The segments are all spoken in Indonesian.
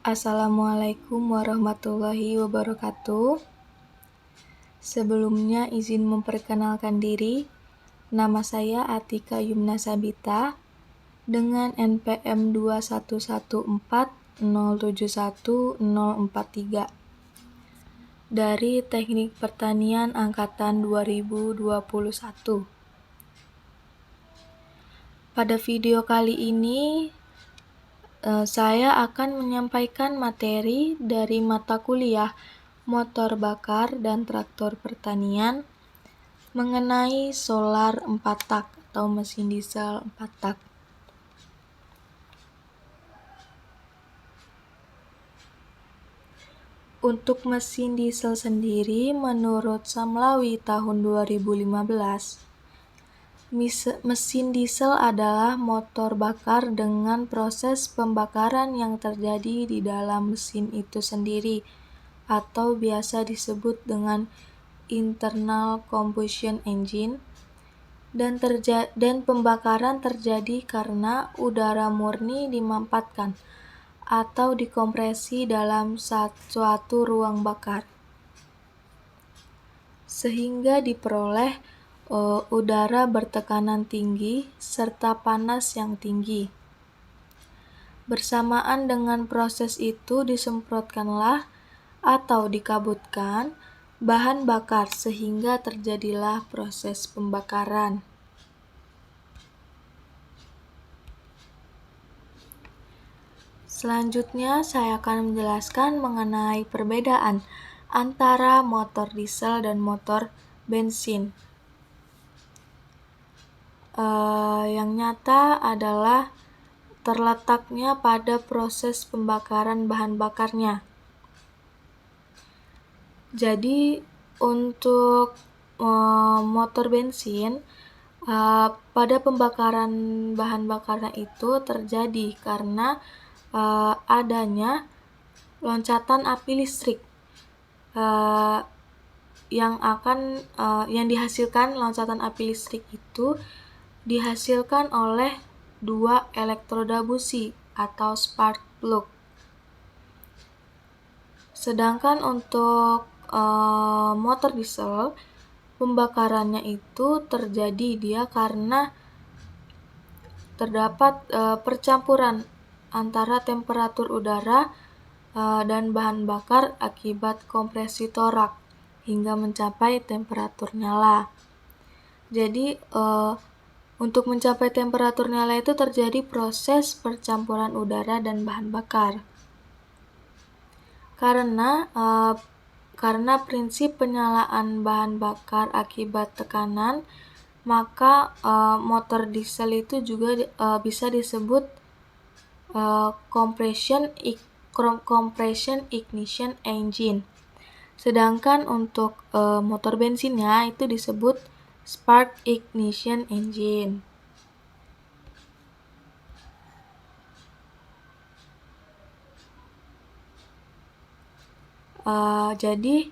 Assalamualaikum warahmatullahi wabarakatuh. Sebelumnya izin memperkenalkan diri. Nama saya Atika Yumna Sabita dengan NPM 21140710043 dari Teknik Pertanian Angkatan 2021. Pada video kali ini saya akan menyampaikan materi dari mata kuliah Motor Bakar dan Traktor Pertanian mengenai solar 4 tak atau mesin diesel 4 tak. Untuk mesin diesel sendiri, menurut Samlawi tahun 2015, mesin diesel adalah motor bakar dengan proses pembakaran yang terjadi di dalam mesin itu sendiri, atau biasa disebut dengan internal combustion engine, dan pembakaran terjadi karena udara murni dimampatkan atau dikompresi dalam suatu ruang bakar, sehingga diperoleh udara bertekanan tinggi serta panas yang tinggi. Bersamaan dengan proses itu disemprotkanlah atau dikabutkan bahan bakar sehingga terjadilah proses pembakaran. Selanjutnya saya akan menjelaskan mengenai perbedaan antara motor diesel dan motor bensin. Yang nyata adalah terletaknya pada proses pembakaran bahan bakarnya. Jadi untuk motor bensin, pada pembakaran bahan bakarnya itu terjadi karena adanya loncatan api listrik yang dihasilkan. Loncatan api listrik itu dihasilkan oleh dua elektroda busi atau spark plug. Sedangkan untuk motor diesel, pembakarannya itu terjadi karena terdapat percampuran antara temperatur udara dan bahan bakar akibat kompresi torak hingga mencapai temperatur nyala. Jadi untuk mencapai temperatur nyala itu terjadi proses percampuran udara dan bahan bakar. Karena prinsip penyalaan bahan bakar akibat tekanan, maka motor diesel itu juga bisa disebut compression ignition engine. Sedangkan untuk motor bensinnya itu disebut spark ignition engine. Jadi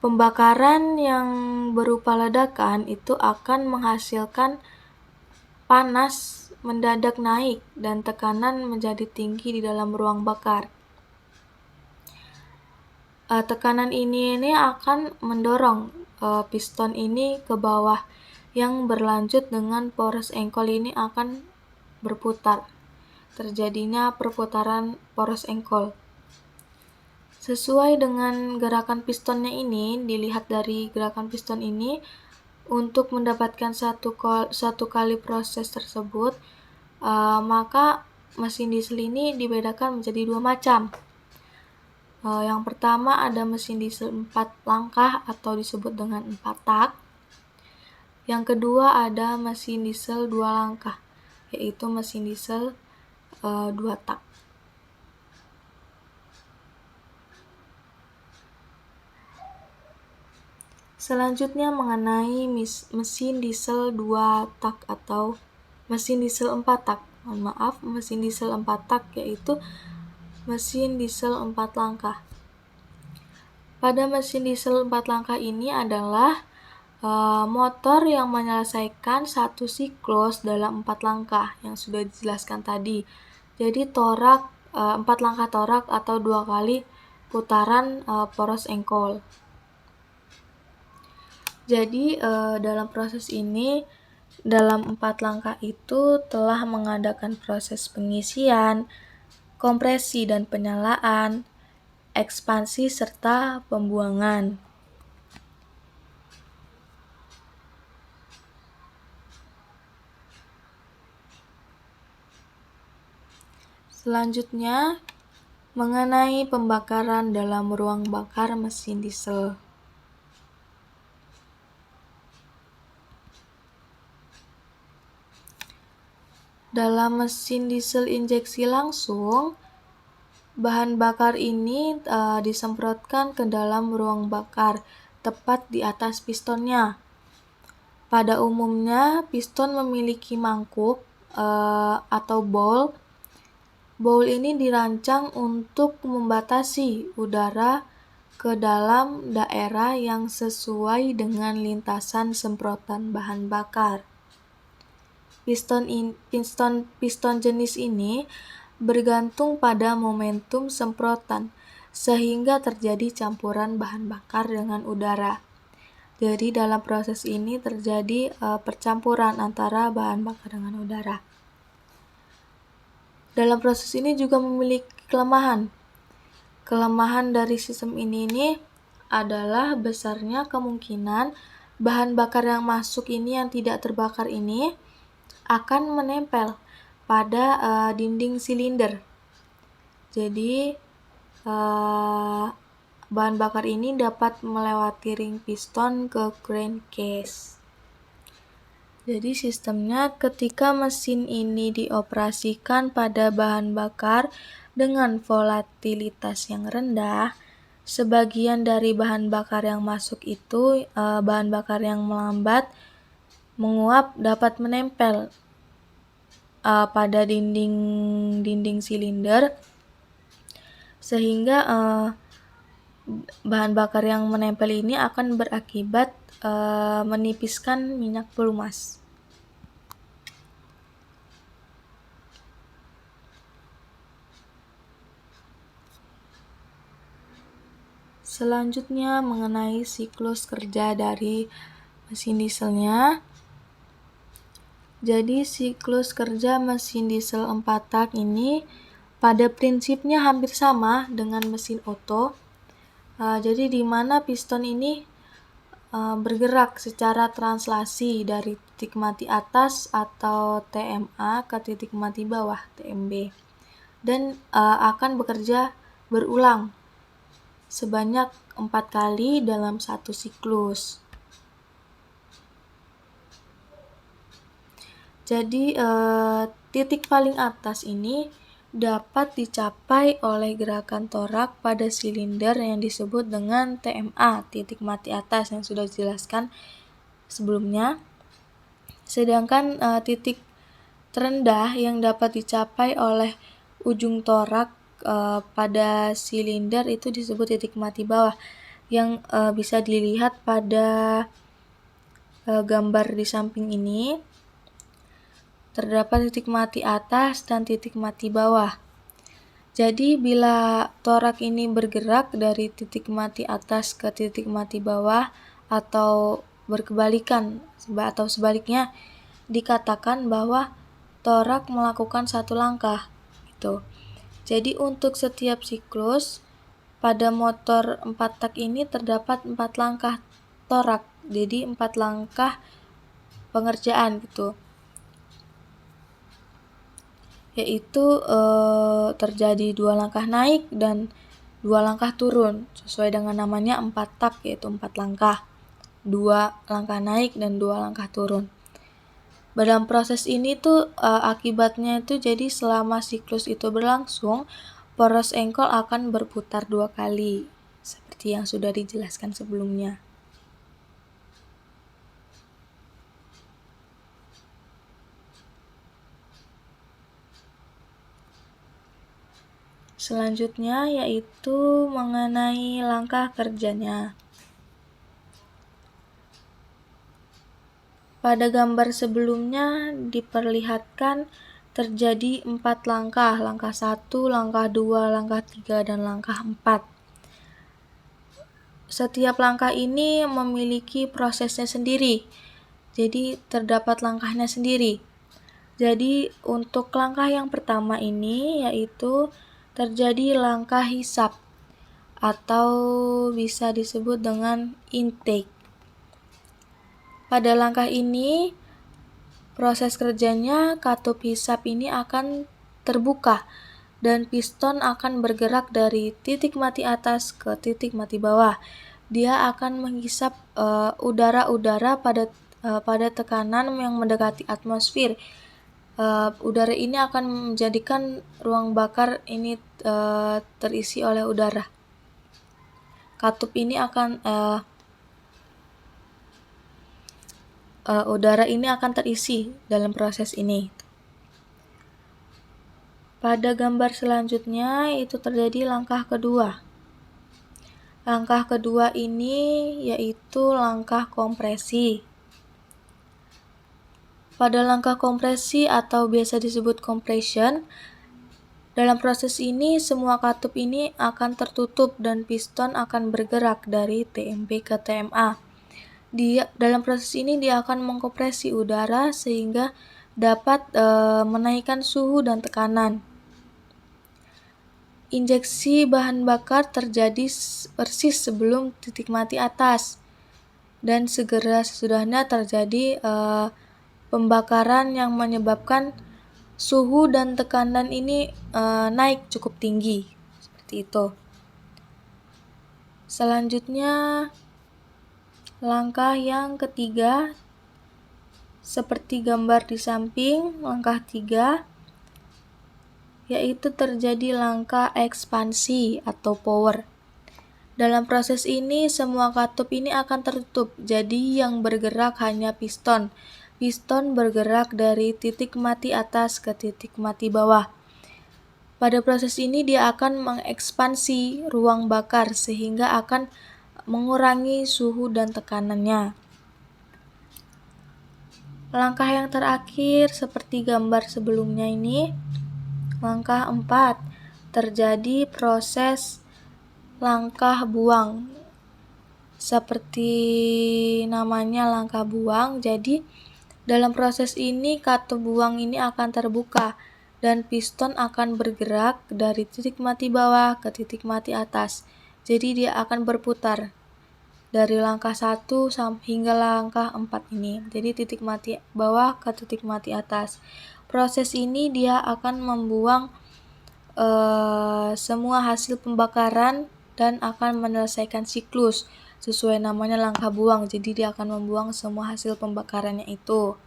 pembakaran yang berupa ledakan itu akan menghasilkan panas mendadak naik dan tekanan menjadi tinggi di dalam ruang bakar. Tekanan ini akan mendorong piston ini ke bawah, yang berlanjut dengan poros engkol ini akan berputar. Terjadinya perputaran poros engkol. Sesuai dengan gerakan pistonnya ini, dilihat dari gerakan piston ini, untuk mendapatkan satu kali proses tersebut, maka mesin diesel ini dibedakan menjadi dua macam. Yang pertama ada mesin diesel 4 langkah atau disebut dengan 4 tak. Yang kedua ada mesin diesel 2 langkah, yaitu mesin diesel 2 tak. Selanjutnya mengenai mesin diesel 2 tak atau mesin diesel 4 tak. Mesin diesel 4 tak yaitu mesin diesel 4 langkah. Pada mesin diesel 4 langkah ini adalah motor yang menyelesaikan satu siklus dalam 4 langkah yang sudah dijelaskan tadi. Jadi torak 4 langkah torak atau 2 kali putaran poros engkol. Jadi dalam proses ini, dalam 4 langkah itu telah mengadakan proses pengisian, kompresi dan penyalaan, ekspansi serta pembuangan. Selanjutnya, mengenai pembakaran dalam ruang bakar mesin diesel. Dalam mesin diesel injeksi langsung, bahan bakar ini disemprotkan ke dalam ruang bakar, tepat di atas pistonnya. Pada umumnya, piston memiliki mangkuk atau bowl. Bowl ini dirancang untuk membatasi udara ke dalam daerah yang sesuai dengan lintasan semprotan bahan bakar. Piston jenis ini bergantung pada momentum semprotan, sehingga terjadi campuran bahan bakar dengan udara. Jadi dalam proses ini terjadi percampuran antara bahan bakar dengan udara. Dalam proses ini juga memiliki kelemahan. Kelemahan dari sistem ini adalah besarnya kemungkinan bahan bakar yang masuk ini yang tidak terbakar ini akan menempel pada dinding silinder. Jadi bahan bakar ini dapat melewati ring piston ke crankcase. Jadi sistemnya, ketika mesin ini dioperasikan pada bahan bakar dengan volatilitas yang rendah, sebagian dari bahan bakar yang masuk itu bahan bakar yang melambat menguap dapat menempel pada dinding silinder, sehingga bahan bakar yang menempel ini akan berakibat menipiskan minyak pelumas. Selanjutnya, mengenai siklus kerja dari mesin dieselnya. Jadi siklus kerja mesin diesel 4 tak ini pada prinsipnya hampir sama dengan mesin oto. Jadi di mana piston ini bergerak secara translasi dari titik mati atas atau TMA ke titik mati bawah TMB, dan akan bekerja berulang sebanyak 4 kali dalam satu siklus. Jadi titik paling atas ini dapat dicapai oleh gerakan torak pada silinder yang disebut dengan TMA, titik mati atas, yang sudah dijelaskan sebelumnya. Sedangkan titik terendah yang dapat dicapai oleh ujung torak pada silinder itu disebut titik mati bawah, yang bisa dilihat pada gambar di samping ini. Terdapat titik mati atas dan titik mati bawah. Jadi bila torak ini bergerak dari titik mati atas ke titik mati bawah atau berkebalikan atau sebaliknya, dikatakan bahwa torak melakukan satu langkah gitu. Jadi untuk setiap siklus pada motor 4 tak ini terdapat 4 langkah torak. Jadi 4 langkah pengerjaan gitu. Yaitu terjadi 2 langkah naik dan 2 langkah turun, sesuai dengan namanya 4 tak, yaitu 4 langkah, 2 langkah naik dan 2 langkah turun. Dalam proses ini tuh akibatnya itu jadi selama siklus itu berlangsung, poros engkol akan berputar 2 kali, seperti yang sudah dijelaskan sebelumnya. Selanjutnya yaitu mengenai langkah kerjanya. Pada gambar sebelumnya diperlihatkan terjadi 4 langkah, langkah 1, langkah 2, langkah 3, dan langkah 4. Setiap langkah ini memiliki prosesnya sendiri, jadi terdapat langkahnya sendiri. Jadi untuk langkah yang pertama ini yaitu terjadi langkah hisap atau bisa disebut dengan intake. Pada langkah ini proses kerjanya katup hisap ini akan terbuka dan piston akan bergerak dari titik mati atas ke titik mati bawah. Dia akan menghisap udara-udara pada tekanan yang mendekati atmosfer. Udara ini akan menjadikan ruang bakar ini terisi oleh udara. Katup ini akan udara ini akan terisi dalam proses ini. Pada gambar selanjutnya itu terjadi langkah kedua. Langkah kedua ini yaitu langkah kompresi. Pada langkah kompresi atau biasa disebut compression, dalam proses ini semua katup ini akan tertutup dan piston akan bergerak dari TMP ke TMA. Dalam proses ini dia akan mengkompresi udara sehingga dapat menaikkan suhu dan tekanan. Injeksi bahan bakar terjadi persis sebelum titik mati atas dan segera sesudahnya terjadi pembakaran yang menyebabkan suhu dan tekanan ini naik cukup tinggi, seperti itu. Selanjutnya langkah yang ketiga, seperti gambar di samping, langkah 3 yaitu terjadi langkah ekspansi atau power. Dalam proses ini semua katup ini akan tertutup, jadi yang bergerak hanya piston. Piston bergerak dari titik mati atas ke titik mati bawah. Pada proses ini dia akan mengekspansi ruang bakar sehingga akan mengurangi suhu dan tekanannya. Langkah yang terakhir seperti gambar sebelumnya ini, langkah 4, terjadi proses langkah buang. Seperti namanya langkah buang, jadi dalam proses ini katup buang ini akan terbuka dan piston akan bergerak dari titik mati bawah ke titik mati atas. Jadi dia akan berputar dari langkah 1 hingga langkah 4 ini. Jadi titik mati bawah ke titik mati atas. Proses ini dia akan membuang semua hasil pembakaran dan akan menyelesaikan siklus. Sesuai namanya langkah buang, jadi dia akan membuang semua hasil pembakarannya itu.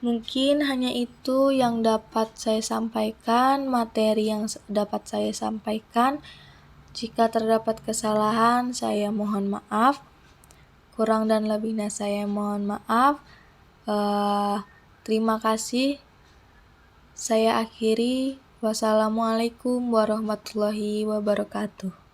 Mungkin hanya itu yang dapat saya sampaikan, materi yang dapat saya sampaikan. Jika terdapat kesalahan, saya mohon maaf. Kurang dan lebihnya saya mohon maaf. Terima kasih. Saya akhiri. Wassalamualaikum warahmatullahi wabarakatuh.